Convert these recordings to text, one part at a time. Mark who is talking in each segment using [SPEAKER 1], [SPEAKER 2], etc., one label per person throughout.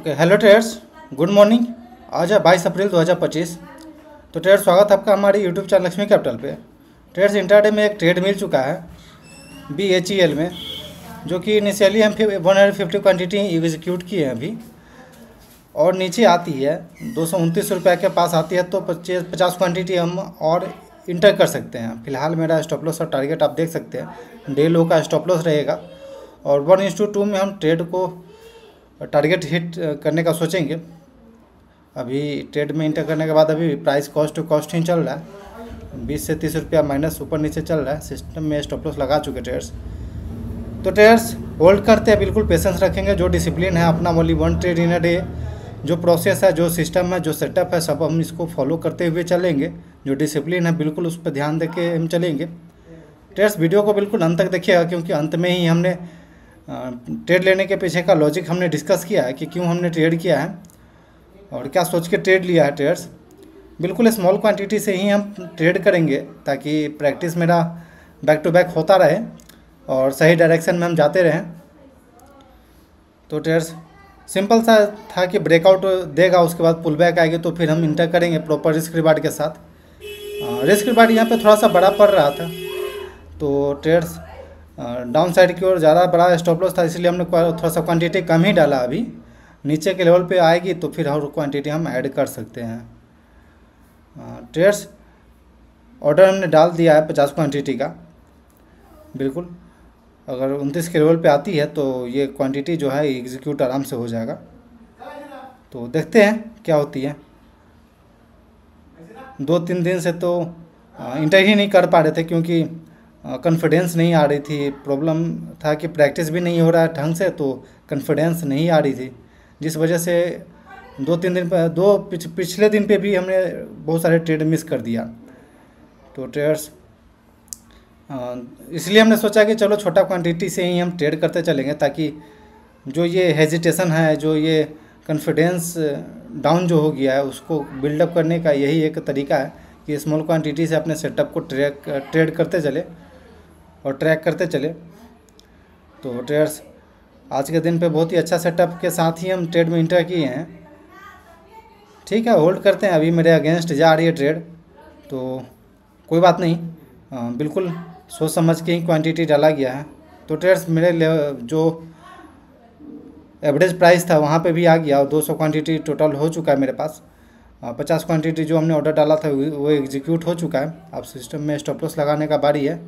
[SPEAKER 1] Okay, hello traders, good morning. आज है 22 अप्रैल 2025। तो ट्रेडर्स, स्वागत है आपका हमारे यूट्यूब चैनल लक्ष्मी कैपिटल पे। ट्रेडर्स, इंट्राडे में एक ट्रेड मिल चुका है BHEL में, जो कि इनिशियली हम 150 क्वान्टिटी एग्जीक्यूट किए हैं अभी, और नीचे आती है 229 रुपये के पास आती है तो 50 क्वान्टिटी हम और इंटर कर सकते हैं। फिलहाल मेरा स्टॉप लॉस और टारगेट आप देख सकते हैं, डे लो का स्टॉप लॉस रहेगा, और 1:2 में हम ट्रेड को टारगेट हिट करने का सोचेंगे। अभी ट्रेड में इंटर करने के बाद अभी प्राइस कॉस्ट टू कॉस्ट ही चल रहा है, 20 से 30 रुपया माइनस ऊपर नीचे चल रहा है। सिस्टम में स्टॉप लॉस लगा चुके ट्रेडर्स। तो ट्रेडर्स होल्ड करते हैं, बिल्कुल पेशेंस रखेंगे। जो डिसिप्लिन है अपना only 1 trade in a day, जो प्रोसेस है, जो सिस्टम है, जो सेटअप है, सब हम इसको फॉलो करते हुए चलेंगे। जो डिसिप्लिन है बिल्कुल उस पर ध्यान देके हम चलेंगे। ट्रेडर्स, वीडियो को बिल्कुल अंत तक देखिएगा, क्योंकि अंत में ही हमने ट्रेड लेने के पीछे का लॉजिक हमने डिस्कस किया है कि क्यों हमने ट्रेड किया है और क्या सोच के ट्रेड लिया है। ट्रेडर्स, बिल्कुल स्मॉल क्वांटिटी से ही हम ट्रेड करेंगे, ताकि प्रैक्टिस मेरा बैक टू बैक होता रहे और सही डायरेक्शन में हम जाते रहें। तो ट्रेडर्स, सिंपल सा था कि ब्रेकआउट देगा, उसके बाद पुल बैक आएगी तो फिर हम इंटर करेंगे प्रॉपर रिस्क रिवार्ड के साथ। रिस्क रिवार्ड यहाँ पे थोड़ा सा बड़ा पड़ रहा था, तो ट्रेडर्स डाउन साइड की ओर ज़्यादा बड़ा स्टॉप लॉस था, इसलिए हमने थोड़ा सा क्वांटिटी कम ही डाला। अभी नीचे के लेवल पे आएगी तो फिर और क्वांटिटी हम ऐड कर सकते हैं। ट्रेडर्स, ऑर्डर हमने डाल दिया है 50 क्वांटिटी का। बिल्कुल, अगर 29 के लेवल पे आती है तो ये क्वांटिटी जो है एग्जीक्यूट आराम से हो जाएगा। तो देखते हैं क्या होती है। 2-3 दिन से तो इंटर ही नहीं कर पा रहे थे, क्योंकि कॉन्फिडेंस नहीं आ रही थी। प्रॉब्लम था कि प्रैक्टिस भी नहीं हो रहा है ढंग से, तो कॉन्फिडेंस नहीं आ रही थी, जिस वजह से 2-3 दिन पर पिछले दिन पे भी हमने बहुत सारे ट्रेड मिस कर दिया। तो ट्रेडर्स, इसलिए हमने सोचा कि चलो छोटा क्वांटिटी से ही हम ट्रेड करते चलेंगे, ताकि जो ये हेजिटेशन है, जो ये कॉन्फिडेंस डाउन जो हो गया है, उसको बिल्डअप करने का यही एक तरीका है कि स्मॉल क्वांटिटी से अपने सेटअप को ट्रेड करते चले और ट्रैक करते चले। तो ट्रेडर्स, आज के दिन पे बहुत ही अच्छा सेटअप के साथ ही हम ट्रेड में इंटर किए हैं। ठीक है, होल्ड करते हैं। अभी मेरे अगेंस्ट जा रही है ट्रेड, तो कोई बात नहीं, बिल्कुल सोच समझ के ही क्वांटिटी डाला गया है। तो ट्रेडर्स, मेरे जो एवरेज प्राइस था वहाँ पे भी आ गया, और 200 क्वांटिटी टोटल हो चुका है मेरे पास। 50 क्वांटिटी जो हमने ऑर्डर डाला था वो एग्जीक्यूट हो चुका है। अब सिस्टम में स्टॉप लॉस लगाने का बारी है।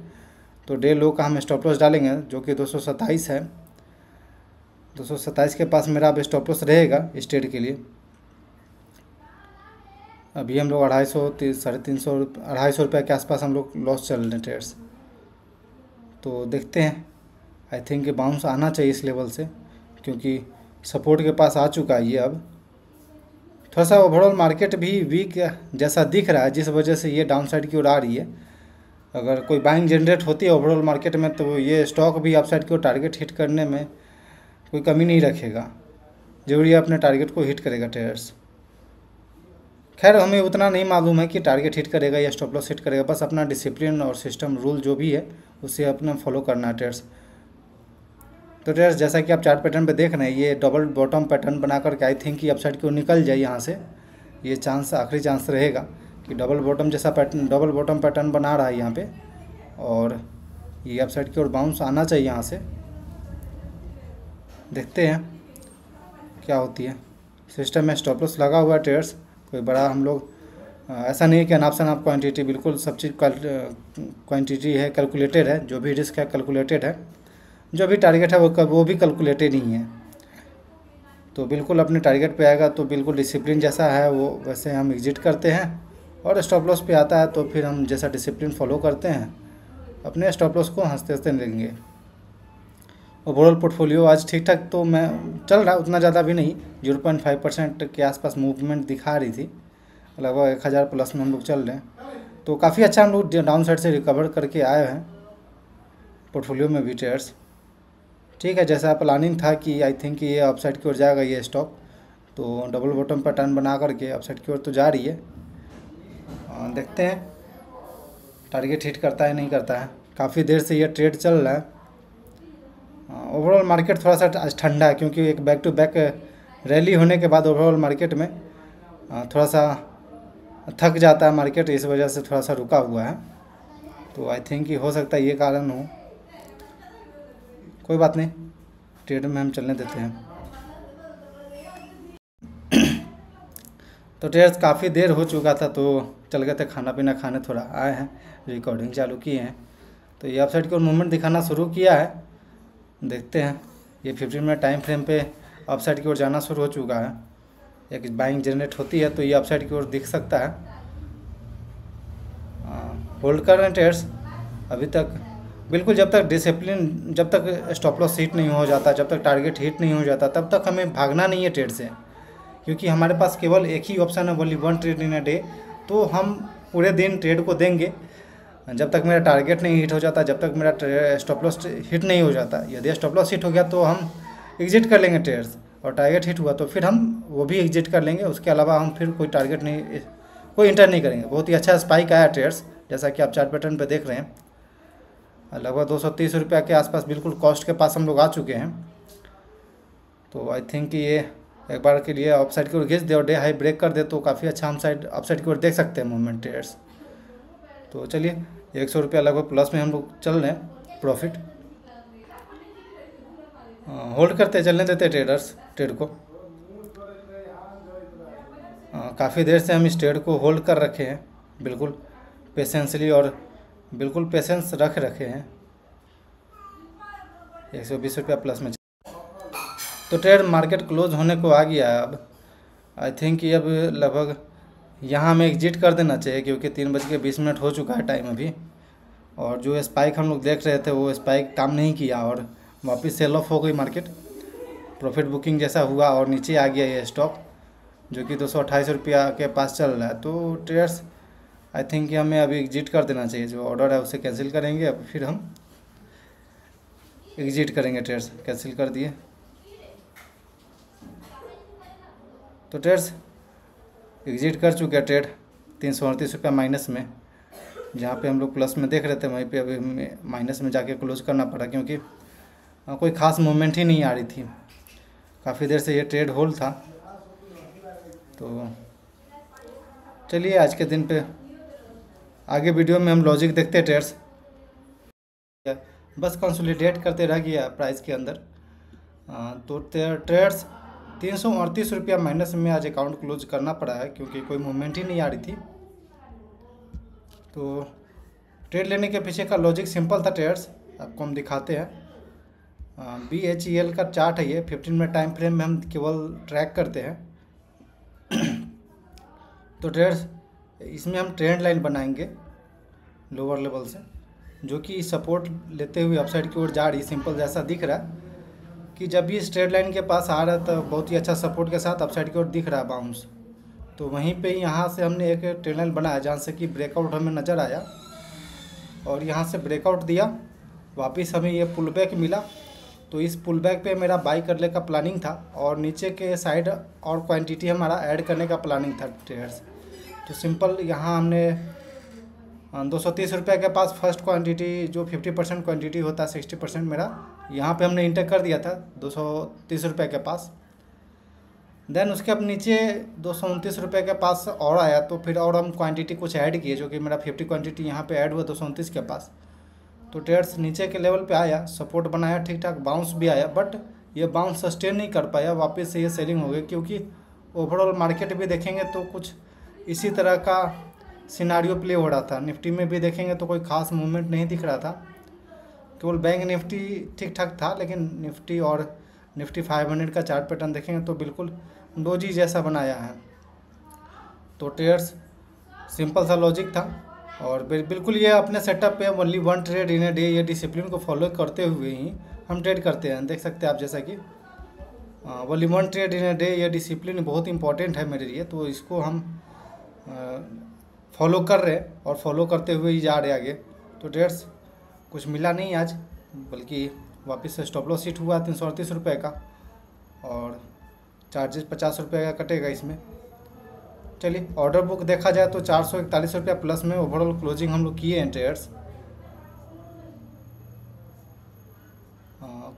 [SPEAKER 1] तो डे लो का हम स्टॉप लॉस डालेंगे, जो कि 227 है। 227 के पास मेरा अब स्टॉप लॉस रहेगा इस ट्रेड के लिए। अभी हम लोग 250, 350, 250 रुपये के आसपास हम लोग लॉस चल रहे हैं ट्रेड्स। तो देखते हैं, आई थिंक बाउंस आना चाहिए इस लेवल से, क्योंकि सपोर्ट के पास आ चुका है ये। अब थोड़ा सा ओवरऑल मार्केट भी वीक जैसा दिख रहा है, जिस वजह से ये डाउन साइड की ओर आ रही है। अगर कोई बाइंग जनरेट होती है ओवरऑल मार्केट में, तो ये स्टॉक भी अपसाइड की ओर टारगेट हिट करने में कोई कमी नहीं रखेगा। जरूरी है अपने टारगेट को हिट करेगा ट्रेडर्स। खैर, हमें उतना नहीं मालूम है कि टारगेट हिट करेगा या स्टॉप लॉस हिट करेगा, बस अपना डिसिप्लिन और सिस्टम रूल जो भी है उसे अपना फॉलो करना है ट्रेडर्स। तो ट्रेडर्स, जैसा कि आप चार्ट पैटर्न पे देख रहे हैं, ये डबल बॉटम पैटर्न बना करके आई थिंक कि अपसाइड की ओर निकल जाए यहाँ से। ये चांस, आखिरी चांस रहेगा कि डबल बॉटम जैसा पैटर्न, डबल बॉटम पैटर्न बना रहा है यहाँ पे, और ये अपसाइड की ओर बाउंस आना चाहिए यहाँ से। देखते हैं क्या होती है। सिस्टम में स्टॉप लॉस लगा हुआ है ट्रेडर्स। कोई बड़ा हम लोग ऐसा नहीं है कि अनाप शनाप क्वांटिटी, बिल्कुल सब चीज़ क्वांटिटी है, कैलकुलेटेड है। जो भी रिस्क है कैलकुलेटेड है, जो भी टारगेट है वो भी कैलकुलेटेड ही है। तो बिल्कुल अपने टारगेट पे आएगा तो बिल्कुल डिसिप्लिन जैसा है वो वैसे हम एग्जिट करते हैं, और स्टॉप लॉस पे आता है तो फिर हम जैसा डिसिप्लिन फॉलो करते हैं अपने स्टॉप लॉस को हंसते हंसते लेंगे। ओवरऑल पोर्टफोलियो आज ठीक ठाक तो मैं चल रहा, उतना ज़्यादा भी नहीं, 0.5% के आसपास मूवमेंट दिखा रही थी। लगभग 1000 प्लस में हम लोग चल रहे हैं, तो काफ़ी अच्छा हम लोग डाउन साइड से रिकवर करके आए हैं पोर्टफोलियो में भी ट्रेडर्स। ठीक है, जैसा प्लानिंग था कि आई थिंक ये अपसाइड की ओर जाएगा ये स्टॉक, तो डबल बॉटम पैटर्न बना करके अपसाइड की ओर तो जा रही है। देखते हैं टारगेट हिट करता है नहीं करता है। काफ़ी देर से ये ट्रेड चल रहा है। ओवरऑल मार्केट थोड़ा सा आज ठंडा है, क्योंकि एक बैक टू बैक रैली होने के बाद ओवरऑल मार्केट में थोड़ा सा थक जाता है मार्केट, इस वजह से थोड़ा सा रुका हुआ है। तो आई थिंक कि हो सकता है ये कारण हो, कोई बात नहीं, ट्रेड में हम चलने देते हैं। तो ट्रेड्स काफ़ी देर हो चुका था तो चल गए थे खाना पीना खाने, थोड़ा आए हैं, रिकॉर्डिंग चालू किए हैं। तो ये अपसाइड की ओर मूवमेंट दिखाना शुरू किया है, देखते हैं। ये 15 मिनट टाइम फ्रेम पे अपसाइड की ओर जाना शुरू हो चुका है। एक बाइंग जनरेट होती है तो ये अपसाइड की ओर दिख सकता है। होल्ड कर रहे हैं ट्रेड्स अभी तक, बिल्कुल जब तक डिसिप्लिन, जब तक स्टॉप लॉस हिट नहीं हो जाता, जब तक टारगेट हिट नहीं हो जाता, तब तक हमें भागना नहीं है ट्रेड से, क्योंकि हमारे पास केवल एक ही ऑप्शन है, only one trade in a day. तो हम पूरे दिन ट्रेड को देंगे जब तक मेरा टारगेट नहीं हिट हो जाता, जब तक मेरा स्टॉप लॉस हिट नहीं हो जाता। यदि स्टॉप लॉस हिट हो गया तो हम एग्जिट कर लेंगे ट्रेड्स, और टारगेट हिट हुआ तो फिर हम वो भी एग्जिट कर लेंगे। उसके अलावा हम फिर कोई टारगेट नहीं, कोई इंटर नहीं करेंगे। बहुत ही अच्छा स्पाइक आया ट्रेड्स, जैसा कि आप चार्ट पैटर्न पे देख रहे हैं। लगभग 230 रुपये के आसपास बिल्कुल कॉस्ट के पास हम लोग आ चुके हैं। तो आई थिंक कि ये एक बार के लिए अपसाइड की ओर खींच दे और डे हाई ब्रेक कर दे तो काफ़ी अच्छा हम साइड अपसाइड की ओर देख सकते हैं मूवमेंट ट्रेड्स। तो चलिए 100 रुपया लगभग प्लस में हम लोग चल रहे हैं, प्रॉफिट होल्ड करते चलने देते ट्रेडर्स ट्रेड को। काफ़ी देर से हम इस ट्रेड को होल्ड कर रखे हैं, बिल्कुल पेशेंसली, और बिल्कुल पेशेंस रखे हैं। 120 रुपया प्लस में। तो ट्रेड मार्केट क्लोज होने को आ गया है। अब आई थिंक कि अब लगभग यहाँ हमें एग्जिट कर देना चाहिए, क्योंकि 3:20 हो चुका है टाइम अभी। और जो स्पाइक हम लोग देख रहे थे वो स्पाइक काम नहीं किया और वापस सेल ऑफ हो गई मार्केट। प्रॉफिट बुकिंग जैसा हुआ और नीचे आ गया ये स्टॉक, जो कि 228 रुपया के पास चल रहा है। तो ट्रेडर्स आई थिंक कि हमें अभी एग्जिट कर देना चाहिए, जो ऑर्डर है उसे कैंसिल करेंगे, अब फिर हम एग्जिट करेंगे। ट्रेड्स कैंसिल कर दिए। तो ट्रेड्स एग्जिट कर चुके हैं ट्रेड 338 रुपया माइनस में। जहाँ पे हम लोग प्लस में देख रहे थे वहीं पे अभी हमें माइनस में जाके क्लोज करना पड़ा, क्योंकि कोई ख़ास मूवमेंट ही नहीं आ रही थी। काफ़ी देर से ये ट्रेड होल्ड था। तो चलिए आज के दिन पे आगे वीडियो में हम लॉजिक देखते हैं। ट्रेड्स बस कंसोलिडेट करते रह गया प्राइस के अंदर। तो ट्रेड्स 338 रुपया माइनस में आज अकाउंट क्लोज करना पड़ा है, क्योंकि कोई मूवमेंट ही नहीं आ रही थी। तो ट्रेड लेने के पीछे का लॉजिक सिंपल था ट्रेड्स, आपको हम दिखाते हैं। BHEL का चार्ट है ये, 15 मिनट टाइम फ्रेम में हम केवल ट्रैक करते हैं। तो ट्रेड्स इसमें हम ट्रेंड लाइन बनाएंगे लोअर लेवल से, जो कि सपोर्ट लेते हुए अपसाइड की ओर जा रही, सिंपल जैसा दिख रहा है कि जब भी इस ट्रेड लाइन के पास आ रहा है तो बहुत ही अच्छा सपोर्ट के साथ अपसाइड की ओर दिख रहा है बाउंस। तो वहीं पे यहाँ से हमने एक ट्रेड लाइन बनाया जहाँ से कि ब्रेकआउट हमें नज़र आया, और यहाँ से ब्रेकआउट दिया, वापस हमें ये पुल बैक मिला। तो इस पुल बैक पे मेरा बाई करने का प्लानिंग था, और नीचे के साइड और क्वांटिटी हमारा ऐड करने का प्लानिंग था ट्रेडर्स। तो सिंपल यहाँ हमने 230 रुपये के पास फर्स्ट क्वांटिटी, जो 50% क्वांटिटी होता है, 60% मेरा यहाँ पे हमने इंटर कर दिया था 230 रुपये के पास। देन उसके अब नीचे 229 रुपये के पास और आया, तो फिर और हम क्वांटिटी कुछ ऐड किए, जो कि मेरा 50 क्वांटिटी यहाँ पे ऐड हुआ 229 के पास। तो ट्रेड्स नीचे के लेवल पे आया, सपोर्ट बनाया, ठीक ठाक बाउंस भी आया, बट ये बाउंस सस्टेन नहीं कर पाया, वापस से ये सेलिंग हो गई। क्योंकि ओवरऑल मार्केट भी देखेंगे तो कुछ इसी तरह का सिनारियो प्ले हो रहा था। निफ्टी में भी देखेंगे तो कोई ख़ास मूवमेंट नहीं दिख रहा था, केवल बैंक निफ्टी ठीक ठाक था, लेकिन निफ्टी और निफ्टी 500 का चार्ट पैटर्न देखेंगे तो बिल्कुल डोजी जैसा बनाया है। तो ट्रेड्स सिंपल सा लॉजिक था, और बिल्कुल ये अपने सेटअप पे only one trade in a day, ये डिसिप्लिन को फॉलो करते हुए ही हम ट्रेड करते हैं। देख सकते हैं आप, जैसा कि only one trade in a day, ये डिसिप्लिन बहुत इंपॉर्टेंट है मेरे लिए। तो इसको हम फॉलो कर रहे हैं और फॉलो करते हुए ही जा रहे आगे। तो ट्रेड्स कुछ मिला नहीं आज, बल्कि वापस से स्टॉप लॉस हिट हुआ 338 रुपये का, और चार्जेस 50 रुपये का कटेगा इसमें। चलिए ऑर्डर बुक देखा जाए तो 441 रुपया प्लस में ओवरऑल क्लोजिंग हम लोग किए हैं ट्रेड्स।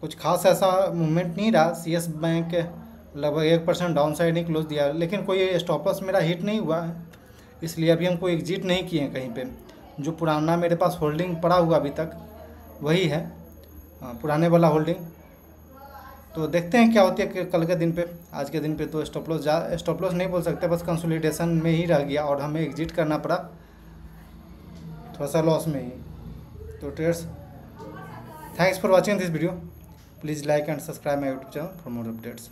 [SPEAKER 1] कुछ खास ऐसा मूवमेंट नहीं रहा। CS बैंक लगभग 1% डाउन साइड ही क्लोज दिया, लेकिन कोई स्टॉप लॉस मेरा हिट नहीं हुआ है, इसलिए अभी हम कोई एग्जिट नहीं किए हैं कहीं पे। जो पुराना मेरे पास होल्डिंग पड़ा हुआ अभी तक वही है, पुराने वाला होल्डिंग। तो देखते हैं क्या होती है कल के दिन पे। आज के दिन पे तो स्टॉप लॉस नहीं बोल सकते, बस कंसोलिडेशन में ही रह गया और हमें एग्जिट करना पड़ा थोड़ा सा लॉस में ही। तो traders, thanks for watching this video, please like and subscribe my YouTube channel for more updates.